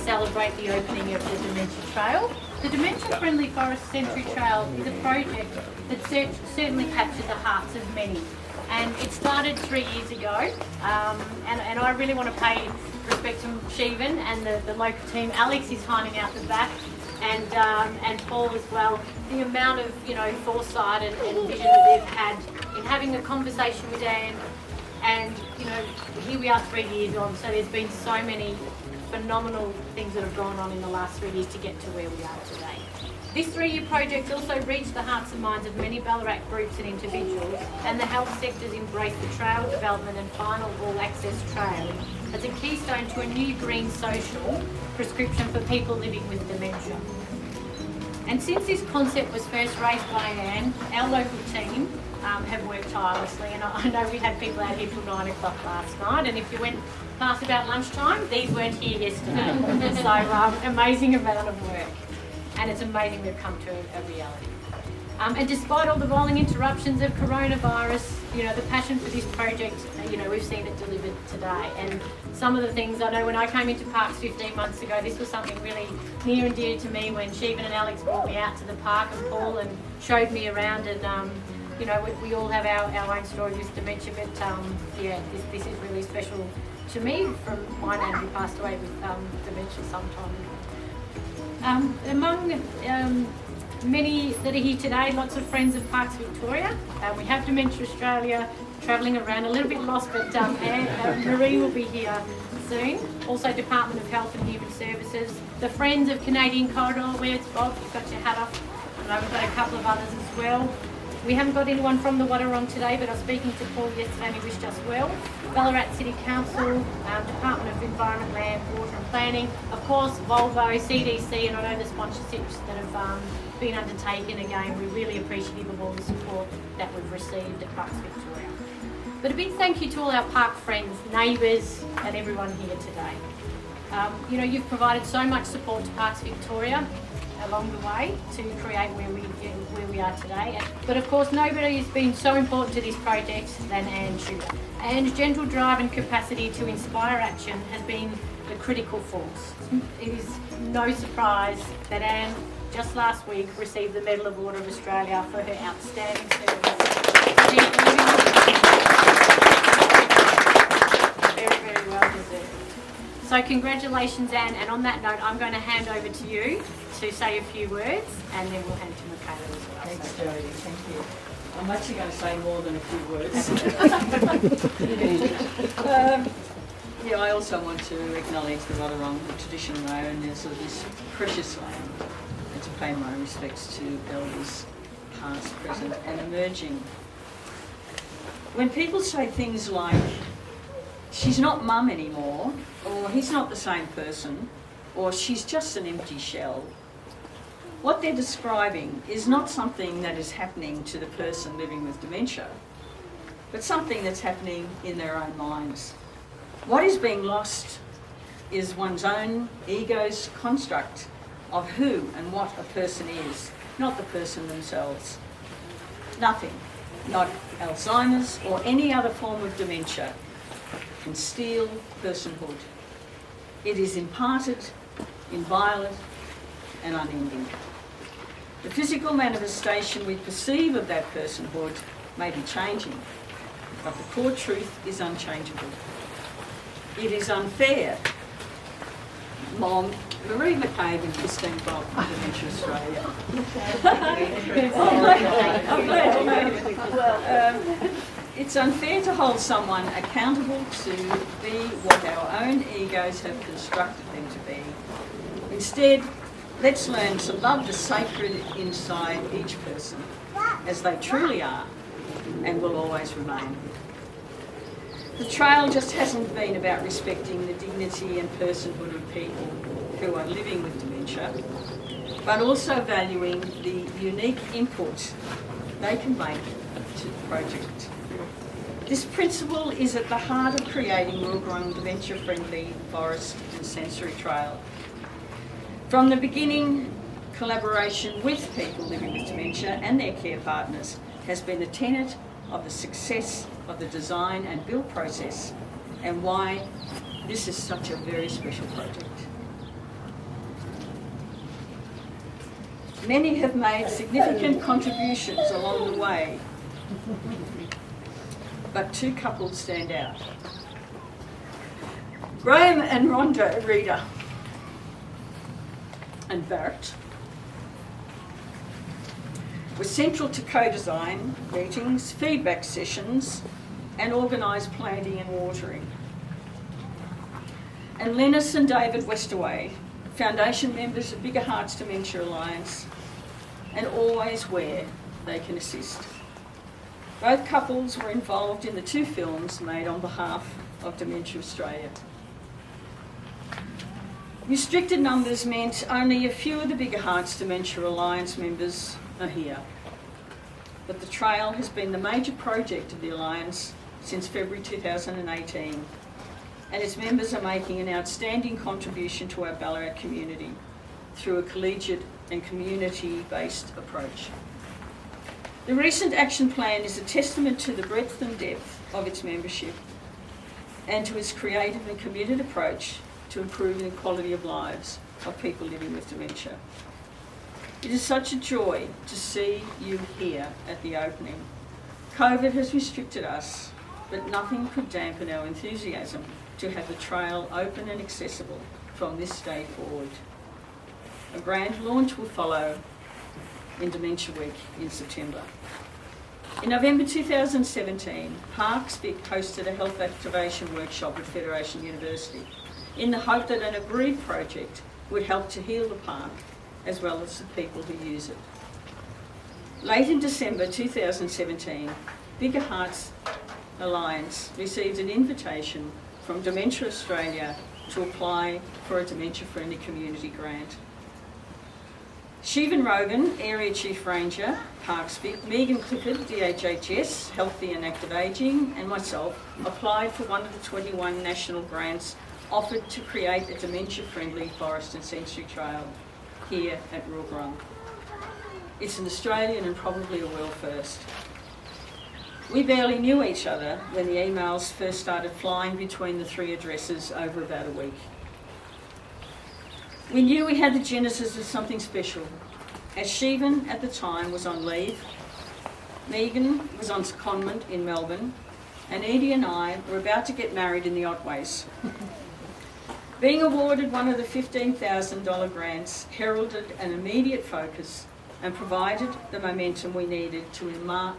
celebrate the opening of the Dementia Trail. The Dementia Friendly Forest Century Trail is a project that certainly captured the hearts of many. And it started 3 years ago, and I really want to pay respect to Sheevan and the local team. Alex is hiding out the back, and Paul as well. The amount of foresight and vision that they've had in having a conversation with Dan, and here we are 3 years on. So there's been so many phenomenal things that have gone on in the last 3 years to get to where we are today. This 3-year project also reached the hearts and minds of many Ballarat groups and individuals, and the health sectors embraced the trail development and final all-access trail as a keystone to a new green social prescription for people living with dementia. And since this concept was first raised by Anne, our local team have worked tirelessly, and I know we had people out here till 9 o'clock last night, and if you went past about lunchtime, these weren't here yesterday. So amazing amount of work. And it's amazing we've come to a reality. And despite all the rolling interruptions of coronavirus, the passion for this project, we've seen it delivered today. And some of the things, I know when I came into Parks 15 months ago, this was something really near and dear to me when Sheevan and Alex brought me out to the park, and Paul, and showed me around. And we all have our own stories with dementia, but this is really special to me from my nan, who passed away with dementia sometime ago. Among many that are here today, lots of friends of Parks Victoria. We have Dementia Australia travelling around, a little bit lost, but Marie will be here soon. Also Department of Health and Human Services. The Friends of Canadian Corridor, where's Bob? You've got your hat off. And we've got a couple of others as well. We haven't got anyone from the Wadawurrung today, but I was speaking to Paul yesterday and he wished us well. Ballarat City Council, Department of Environment, Land, Water and Planning, of course Volvo, CDC, and I know the sponsorships that have been undertaken. Again, we're really appreciative of all the support that we've received at Parks Victoria. But a big thank you to all our park friends, neighbours and everyone here today. You've provided so much support to Parks Victoria along the way to create where we are today. But of course, nobody has been so important to this project than Anne Shooter. Anne's gentle drive and capacity to inspire action has been the critical force. It is no surprise that Anne, just last week, received the Medal of Order of Australia for her outstanding service. Very, very well deserved. So congratulations, Anne, and on that note, I'm going to hand over to you to say a few words, and then we'll hand to Michaela as well. Thanks, Jodie. Thank you. I'm actually going to say more than a few words. I also want to acknowledge the Wadawurrung, the traditional owners of this precious land, and to pay my respects to elders past, present and emerging. When people say things like, she's not mum anymore, or he's not the same person, or she's just an empty shell, what they're describing is not something that is happening to the person living with dementia, but something that's happening in their own minds. What is being lost is one's own ego's construct of who and what a person is, not the person themselves. Nothing, not Alzheimer's or any other form of dementia, can steal personhood. It is imparted, inviolate and unending. The physical manifestation we perceive of that personhood may be changing, but the core truth is unchangeable. It is unfair. Mom, Marie McCabe and Christine Bob from Dementia Australia. It's unfair to hold someone accountable to be what our own egos have constructed them to be. Instead, let's learn to love the sacred inside each person as they truly are and will always remain. The trail just hasn't been about respecting the dignity and personhood of people who are living with dementia, but also valuing the unique input they can make to the project. This principle is at the heart of creating Wadawurrung dementia-friendly forest and sensory trail. From the beginning, collaboration with people living with dementia and their care partners has been a tenet of the success of the design and build process, and why this is such a very special project. Many have made significant contributions along the way, but two couples stand out. Graham and Rhonda Reader and Barrett were central to co-design meetings, feedback sessions, and organised planting and watering. And Lennis and David Westerway, foundation members of Bigger Hearts Dementia Alliance, and always where they can assist. Both couples were involved in the two films made on behalf of Dementia Australia. Restricted numbers meant only a few of the Bigger Hearts Dementia Alliance members are here. But the trail has been the major project of the Alliance since February 2018, and its members are making an outstanding contribution to our Ballarat community through a collegiate and community-based approach. The recent action plan is a testament to the breadth and depth of its membership and to its creative and committed approach to improving the quality of lives of people living with dementia. It is such a joy to see you here at the opening. COVID has restricted us, but nothing could dampen our enthusiasm to have the trail open and accessible from this day forward. A grand launch will follow in Dementia Week in September. In November 2017, Parks Vic hosted a health activation workshop at Federation University in the hope that an agreed project would help to heal the park as well as the people who use it. Late in December 2017, Bigger Hearts Alliance received an invitation from Dementia Australia to apply for a dementia-friendly community grant. Siobhan Rogan, Area Chief Ranger, Parks Vic, Megan Clifford, DHHS, Healthy and Active Ageing, and myself applied for one of the 21 national grants offered to create a dementia-friendly forest and sensory trail here at Roorgerong. It's an Australian and probably a world first. We barely knew each other when the emails first started flying between the three addresses over about a week. We knew we had the genesis of something special, as Siobhan at the time was on leave, Megan was on secondment in Melbourne, and Edie and I were about to get married in the Otways. Being awarded one of the $15,000 grants heralded an immediate focus and provided the momentum we needed to embark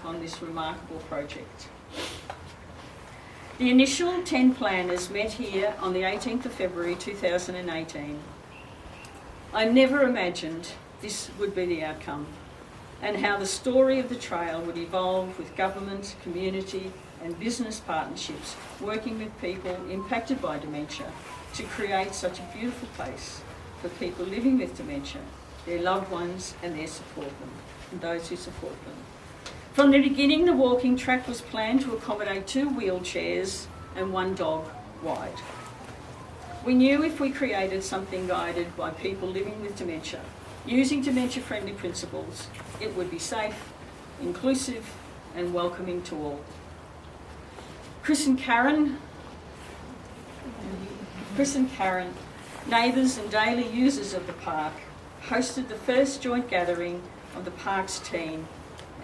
on this remarkable project. The initial 10 planners met here on the 18th of February 2018. I never imagined this would be the outcome and how the story of the trail would evolve with government, community and business partnerships working with people impacted by dementia to create such a beautiful place for people living with dementia, their loved ones and those who support them. From the beginning, the walking track was planned to accommodate 2 wheelchairs and 1 dog wide. We knew if we created something guided by people living with dementia, using dementia-friendly principles, it would be safe, inclusive and welcoming to all. Chris and Karen, neighbours and daily users of the park, hosted the first joint gathering of the park's team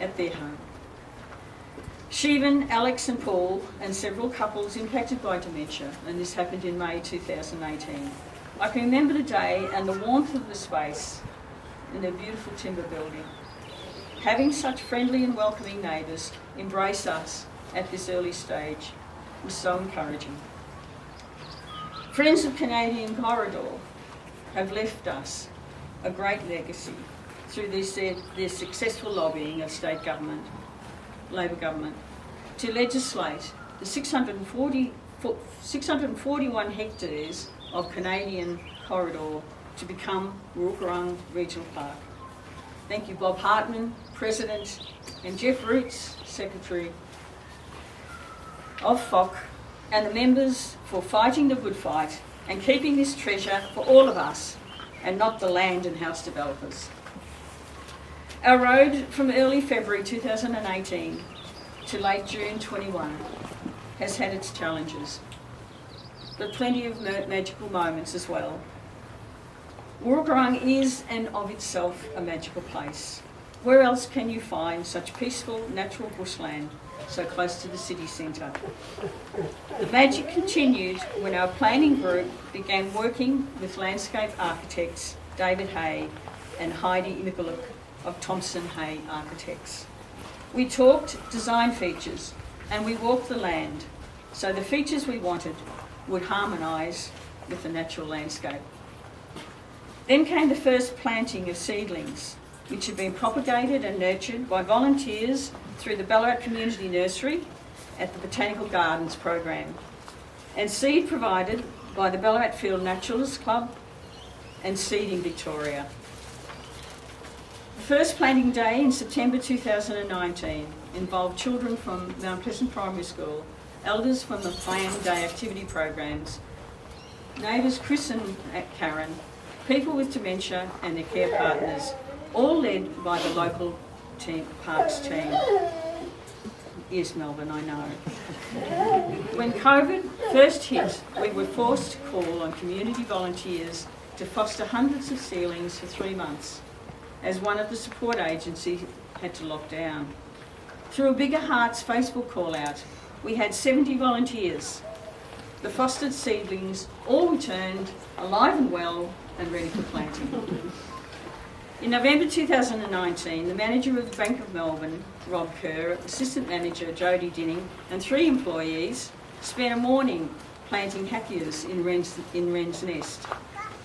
at their home. Siobhan, Alex and Paul and several couples impacted by dementia, and this happened in May 2018. I can remember the day and the warmth of the space in their beautiful timber building. Having such friendly and welcoming neighbours embrace us at this early stage was so encouraging. Friends of Canadian Corridor have left us a great legacy through their successful lobbying of state government, Labor government, to legislate the 641 hectares of Canadian Corridor to become Roorgerong Regional Park. Thank you, Bob Hartman, President, and Jeff Roots, Secretary of FOC, and the members for fighting the good fight and keeping this treasure for all of us and not the land and house developers. Our road from early February 2018 to late June 21 has had its challenges, but plenty of magical moments as well. Woorongong is and of itself a magical place. Where else can you find such peaceful natural bushland so close to the city centre? The magic continued when our planning group began working with landscape architects David Hay and Heidi Imiguluk of Thompson Hay Architects. We talked design features and we walked the land so the features we wanted would harmonise with the natural landscape. Then came the first planting of seedlings, which had been propagated and nurtured by volunteers through the Ballarat Community Nursery at the Botanical Gardens program, and seed provided by the Ballarat Field Naturalists Club and Seeding Victoria. The first planting day in September 2019 involved children from Mount Pleasant Primary School, elders from the planned day activity programs, neighbours Chris and Karen, people with dementia and their care partners, all led by the local parks team. Yes, Melbourne, I know. When COVID first hit, we were forced to call on community volunteers to foster hundreds of seedlings for 3 months, as one of the support agencies had to lock down. Through a Bigger Hearts Facebook call out, we had 70 volunteers. The fostered seedlings all returned alive and well and ready for planting. In November 2019, the manager of the Bank of Melbourne, Rob Kerr, assistant manager Jodie Dinning and 3 employees spent a morning planting hackers in Wren's Nest.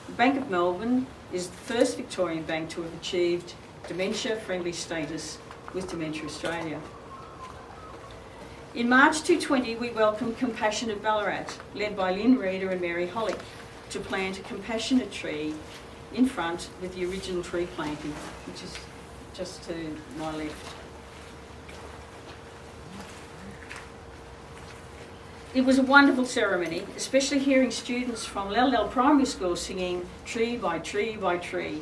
The Bank of Melbourne is the first Victorian bank to have achieved dementia-friendly status with Dementia Australia. In March 2020, we welcomed Compassionate Ballarat, led by Lynn Reeder and Mary Hollick, to plant a compassionate tree in front with the original tree planting, which is just to my left. It was a wonderful ceremony, especially hearing students from Lel Primary School singing Tree by Tree by Tree.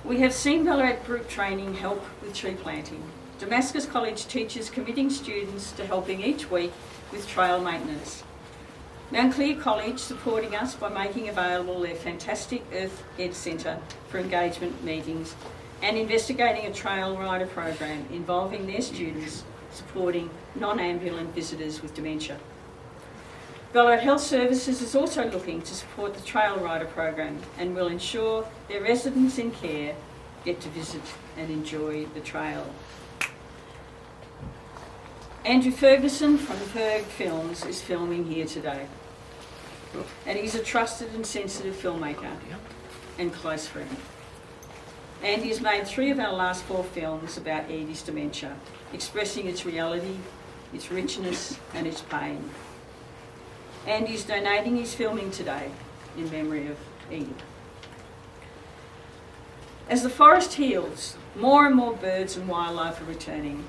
We have seen Ballarat group training help with tree planting. Damascus College teachers committing students to helping each week with trail maintenance. Mount Clear College supporting us by making available their fantastic Earth Ed Centre for engagement meetings and investigating a trail rider program involving their students supporting non-ambulant visitors with dementia. Ballarat Health Services is also looking to support the trail rider program and will ensure their residents in care get to visit and enjoy the trail. Andrew Ferguson from Ferg Films is filming here today. And he's a trusted and sensitive filmmaker and close friend. Andy has made 3 of our last 4 films about Edie's dementia, expressing its reality, its richness and its pain. Andy's donating his filming today in memory of Edie. As the forest heals, more and more birds and wildlife are returning.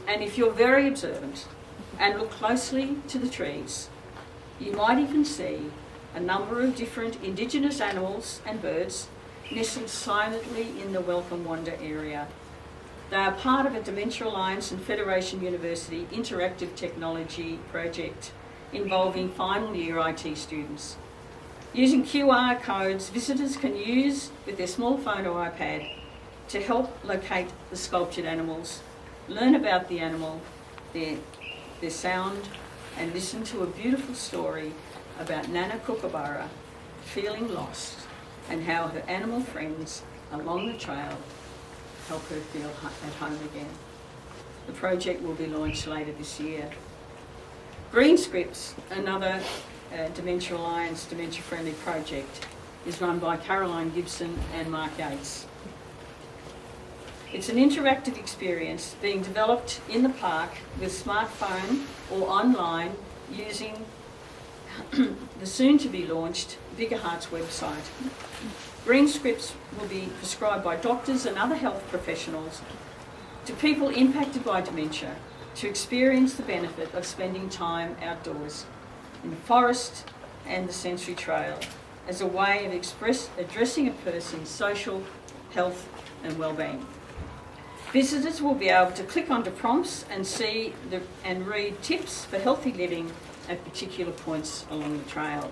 And if you're very observant and look closely to the trees, you might even see a number of different Indigenous animals and birds nestled silently in the Welcome Wander area. They are part of a Dementia Alliance and Federation University interactive technology project involving final year IT students. Using QR codes, visitors can use with their small phone or iPad to help locate the sculptured animals, learn about the animal, their sound, and listen to a beautiful story about Nana Kookaburra feeling lost and how her animal friends along the trail help her feel at home again. The project will be launched later this year. Green Scripts, another Dementia Alliance dementia-friendly project, is run by Caroline Gibson and Mark Yates. It's an interactive experience being developed in the park with smartphone or online using the soon-to-be launched Bigger Hearts website. Green Scripts will be prescribed by doctors and other health professionals to people impacted by dementia to experience the benefit of spending time outdoors in the forest and the sensory trail as a way of addressing a person's social, health and well-being. Visitors will be able to click onto prompts and see and read tips for healthy living at particular points along the trail.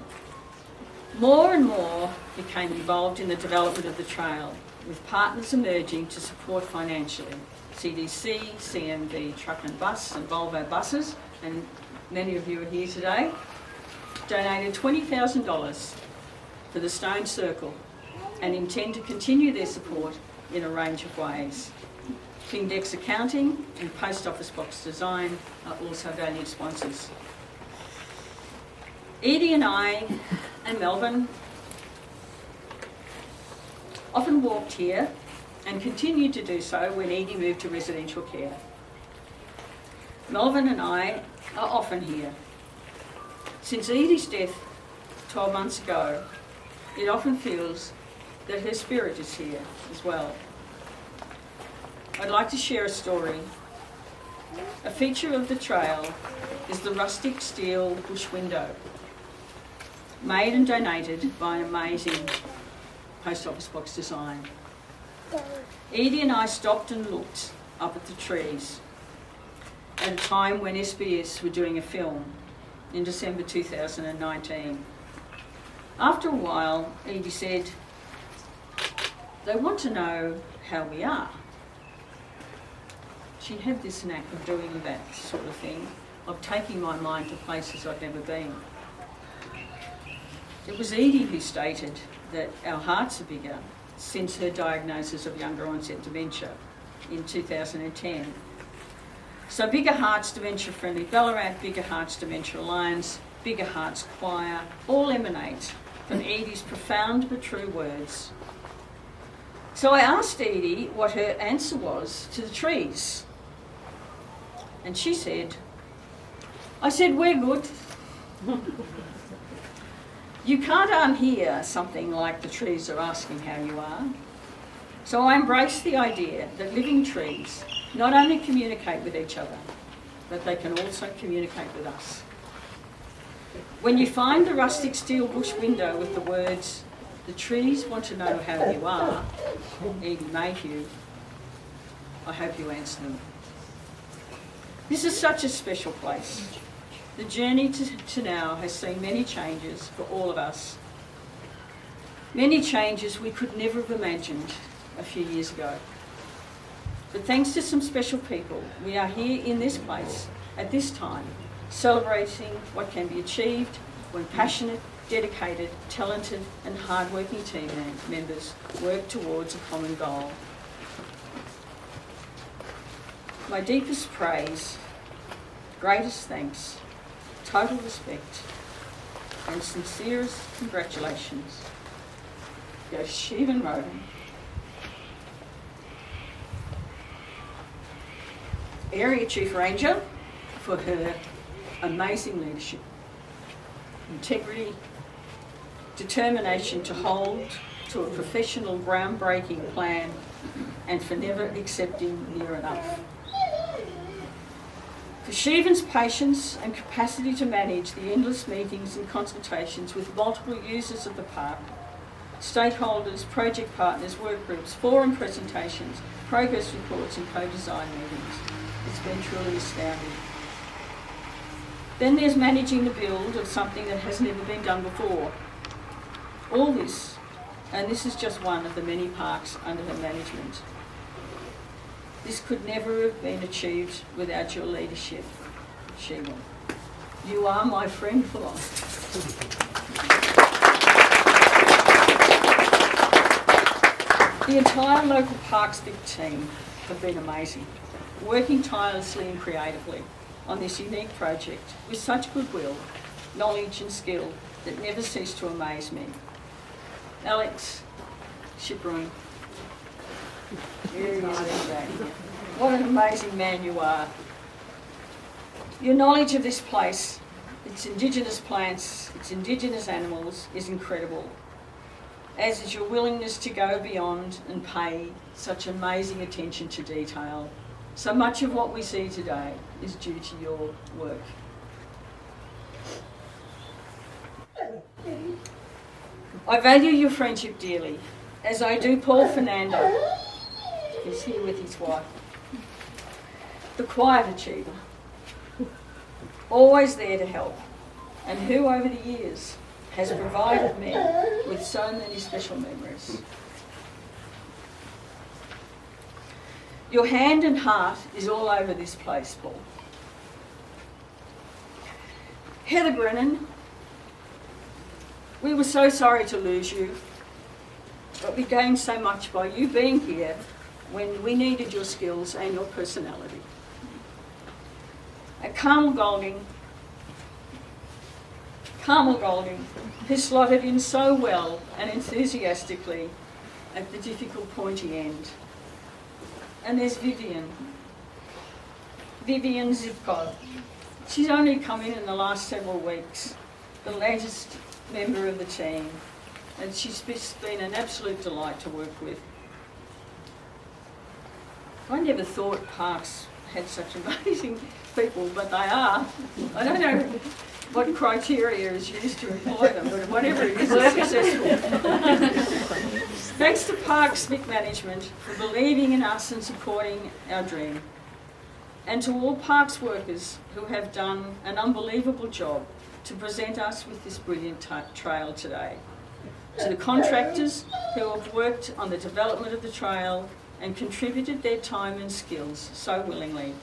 More and more became involved in the development of the trail, with partners emerging to support financially. CDC, CMV Truck and Bus and Volvo Buses, and many of you are here today, donated $20,000 for the Stone Circle and intend to continue their support in a range of ways. Findex Accounting and Post Office Box Design are also valued sponsors. Edie and I and Melvin often walked here and continued to do so when Edie moved to residential care. Melvin and I are often here. Since Edie's death 12 months ago, it often feels that her spirit is here as well. I'd like to share a story. A feature of the trail is the rustic steel bush window, made and donated by an amazing Post Office Box Design. Edie and I stopped and looked up at the trees at a time when SBS were doing a film in December 2019. After a while, Edie said, "They want to know how we are." She had this knack of doing that sort of thing, of taking my mind to places I'd never been. It was Edie who stated that our hearts are bigger since her diagnosis of younger onset dementia in 2010. So Bigger Hearts Dementia Friendly Ballarat, Bigger Hearts Dementia Alliance, Bigger Hearts Choir all emanate from Edie's profound but true words. So I asked Edie what her answer was to the trees. And she said, I said, "We're good." You can't unhear something like the trees are asking how you are. So I embrace the idea that living trees not only communicate with each other, but they can also communicate with us. When you find the rustic steel bush window with the words, "The trees want to know how you are," Edie Mayhew, I hope you answer them. This is such a special place. The journey to now has seen many changes for all of us. Many changes we could never have imagined a few years ago. But thanks to some special people, we are here in this place at this time, celebrating what can be achieved when passionate, dedicated, talented and hard-working team members work towards a common goal. My deepest praise, greatest thanks, total respect and sincerest congratulations go to Stephen Roden, Area Chief Ranger, for her amazing leadership, integrity, determination to hold to a professional groundbreaking plan and for never accepting near enough. For Stephen's patience and capacity to manage the endless meetings and consultations with multiple users of the park, stakeholders, project partners, work groups, forum presentations, progress reports and co-design meetings. It's been truly astounding. Then there's managing the build of something that has never been done before. All this, and this is just one of the many parks under her management. This could never have been achieved without your leadership, Sheila. You are my friend for life. The entire local Parks Vic team have been amazing, working tirelessly and creatively on this unique project with such goodwill, knowledge and skill that never cease to amaze me. Alex Shipron, here he is today. What an amazing man you are. Your knowledge of this place, its Indigenous plants, its Indigenous animals is incredible, as is your willingness to go beyond and pay such amazing attention to detail. So much of what we see today is due to your work. I value your friendship dearly, as I do Paul Fernando. He's here with his wife. The quiet achiever, always there to help, and who over the years has provided me with so many special memories. Your hand and heart is all over this place, Paul. Heather Brennan, we were so sorry to lose you, but we gained so much by you being here when we needed your skills and your personality. Carmel Golding, who slotted in so well and enthusiastically at the difficult pointy end. And there's Vivian Zipkov. She's only come in the last several weeks, the latest member of the team, and she's been an absolute delight to work with. I never thought parks had such amazing people, but they are. I don't know what criteria is used to employ them, but whatever it is, they're successful. Thanks to Parks Vic Management for believing in us and supporting our dream. And to all Parks workers who have done an unbelievable job to present us with this brilliant trail today. To the contractors who have worked on the development of the trail and contributed their time and skills so willingly.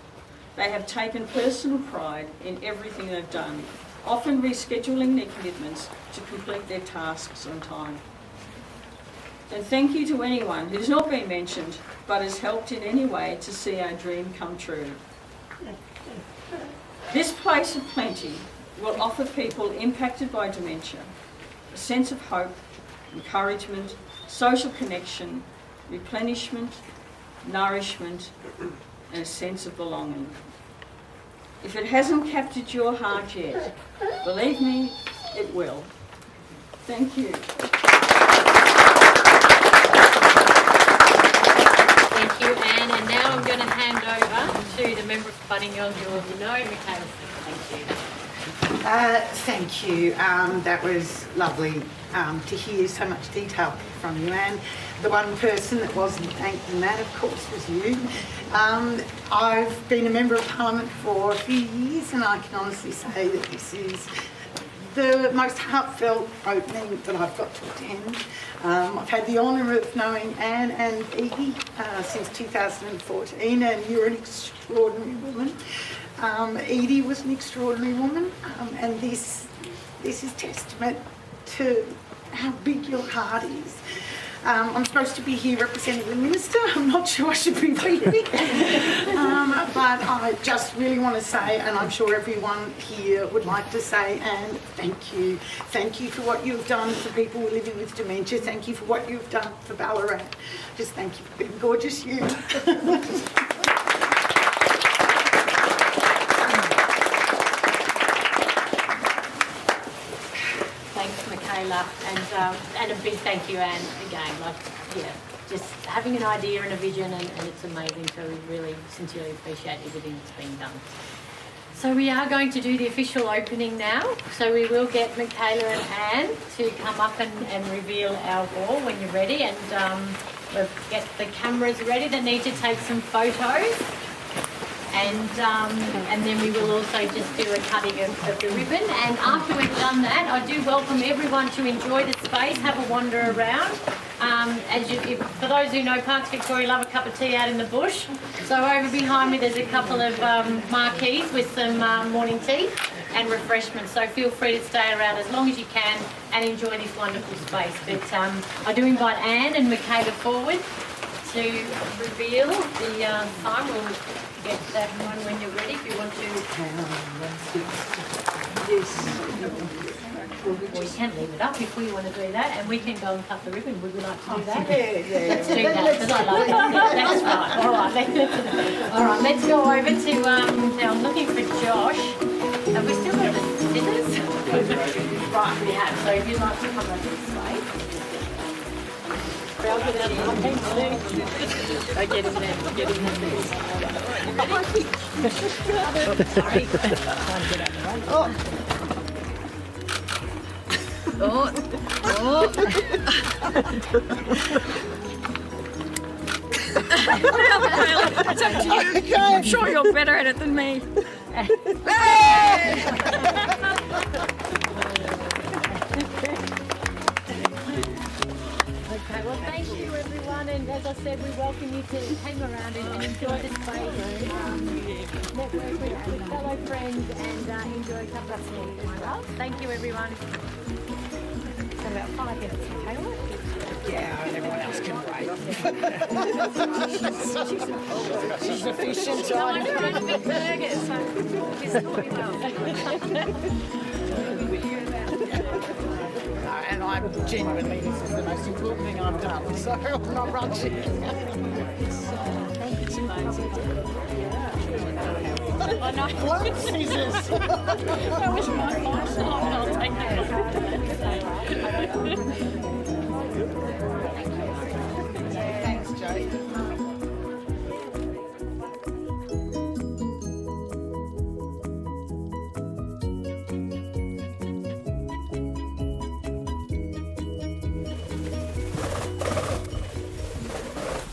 They have taken personal pride in everything they've done, often rescheduling their commitments to complete their tasks on time. And thank you to anyone who's not been mentioned but has helped in any way to see our dream come true. This place of plenty will offer people impacted by dementia a sense of hope, encouragement, social connection, replenishment, nourishment, and a sense of belonging. If it hasn't captured your heart yet, believe me, it will. Thank you. Thank you, Anne. And now I'm going to hand over to the member of Buninyong who you know, Michaela. Thank you. Thank you. That was lovely to hear so much detail from you, Anne. The one person that wasn't thanking that, of course, was you. I've been a Member of Parliament for a few years, and I can honestly say that this is the most heartfelt opening that I've got to attend. I've had the honour of knowing Anne and Edie since 2014, and you're an extraordinary woman. Edie was an extraordinary woman, and this is testament to how big your heart is. I'm supposed to be here representing the Minister. I'm not sure I should be reading. But I just really want to say, and I'm sure everyone here would like to say, and thank you. Thank you for what you've done for people living with dementia. Thank you for what you've done for Ballarat. Just thank you for being gorgeous, you. Thanks, Michaela, and a big thank you, Anne, again. Just having an idea and a vision, and it's amazing, so we really sincerely appreciate everything that's been done. So we are going to do the official opening now, so we will get Michaela and Anne to come up and reveal our wall when you're ready, and we'll get the cameras ready. They need to take some photos. And then we will also just do a cutting of the ribbon. And after we've done that, I do welcome everyone to enjoy the space, have a wander around. For those who know Parks Victoria, love a cup of tea out in the bush. So over behind me, there's a couple of marquees with some morning tea and refreshments. So feel free to stay around as long as you can and enjoy this wonderful space. But I do invite Anne and Michaela forward to reveal the time. We'll get that one when you're ready if you want to. Or you can leave it up if we want to do that, and we can go and cut the ribbon. Would we like to do that? Yeah. Let's do that, because I like it. That's right. All right, let's go over to, now I'm looking for Josh. Have we still got the scissors? Right, we have. So if you'd like to come over this way. Get in there. Sorry. It's up to you. Okay. I'm sure you're better at it than me. Okay, well, thank you everyone, and as I said, we welcome you to hang around and enjoy the space, network with fellow friends, and enjoy a cup of tea as well. Thank you, everyone. So about 5 minutes, Taylor. Yeah, and everyone else can wait. She's efficient. No, I'm trying to make burgers, so she's doing well. And I'm genuinely, this is the most important thing I've done, so I'm not rushing. It's amazing. I know. Blood scissors. That was my fault. I'll take that. Thanks, Jay.